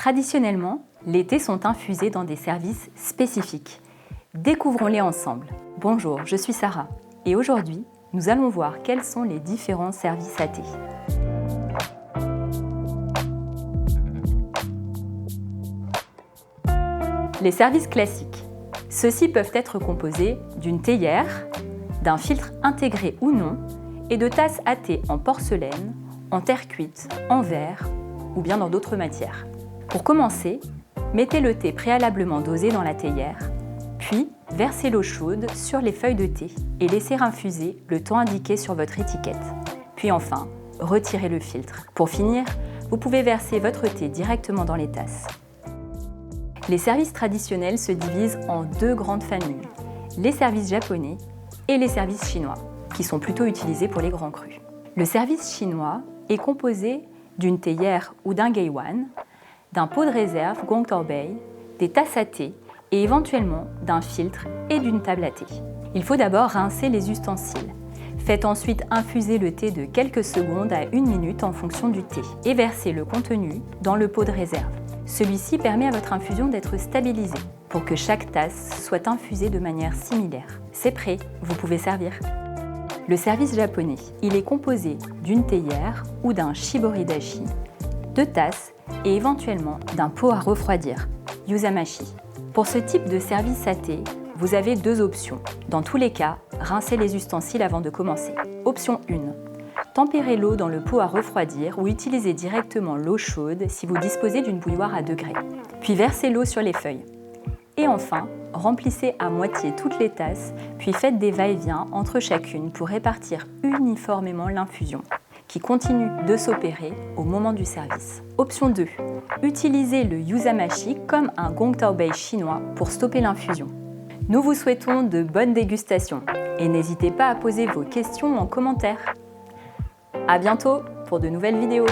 Traditionnellement, les thés sont infusés dans des services spécifiques. Découvrons-les ensemble. Bonjour, je suis Sarah et aujourd'hui, nous allons voir quels sont les différents services à thé. Les services classiques. Ceux-ci peuvent être composés d'une théière, d'un filtre intégré ou non, et de tasses à thé en porcelaine, en terre cuite, en verre ou bien dans d'autres matières. Pour commencer, mettez le thé préalablement dosé dans la théière, puis versez l'eau chaude sur les feuilles de thé et laissez infuser le temps indiqué sur votre étiquette. Puis enfin, retirez le filtre. Pour finir, vous pouvez verser votre thé directement dans les tasses. Les services traditionnels se divisent en deux grandes familles, les services japonais et les services chinois, qui sont plutôt utilisés pour les grands crus. Le service chinois est composé d'une théière ou d'un gaiwan, d'un pot de réserve gongtorbei, des tasses à thé et éventuellement d'un filtre et d'une table à thé. Il faut d'abord rincer les ustensiles. Faites ensuite infuser le thé de quelques secondes à 1 minute en fonction du thé et versez le contenu dans le pot de réserve. Celui-ci permet à votre infusion d'être stabilisée pour que chaque tasse soit infusée de manière similaire. C'est prêt, vous pouvez servir. Le service japonais, il est composé d'une théière ou d'un shiboridashi, de tasses et éventuellement d'un pot à refroidir, yuzamashi. Pour ce type de service à thé, vous avez deux options. Dans tous les cas, rincez les ustensiles avant de commencer. Option 1. Tempérez l'eau dans le pot à refroidir ou utilisez directement l'eau chaude si vous disposez d'une bouilloire à degrés. Puis versez l'eau sur les feuilles. Et enfin, remplissez à moitié toutes les tasses, puis faites des va-et-vient entre chacune pour répartir uniformément l'infusion, qui continue de s'opérer au moment du service. Option 2. Utilisez le yuzamashi comme un gongtorbei chinois pour stopper l'infusion. Nous vous souhaitons de bonnes dégustations et n'hésitez pas à poser vos questions en commentaire. À bientôt pour de nouvelles vidéos.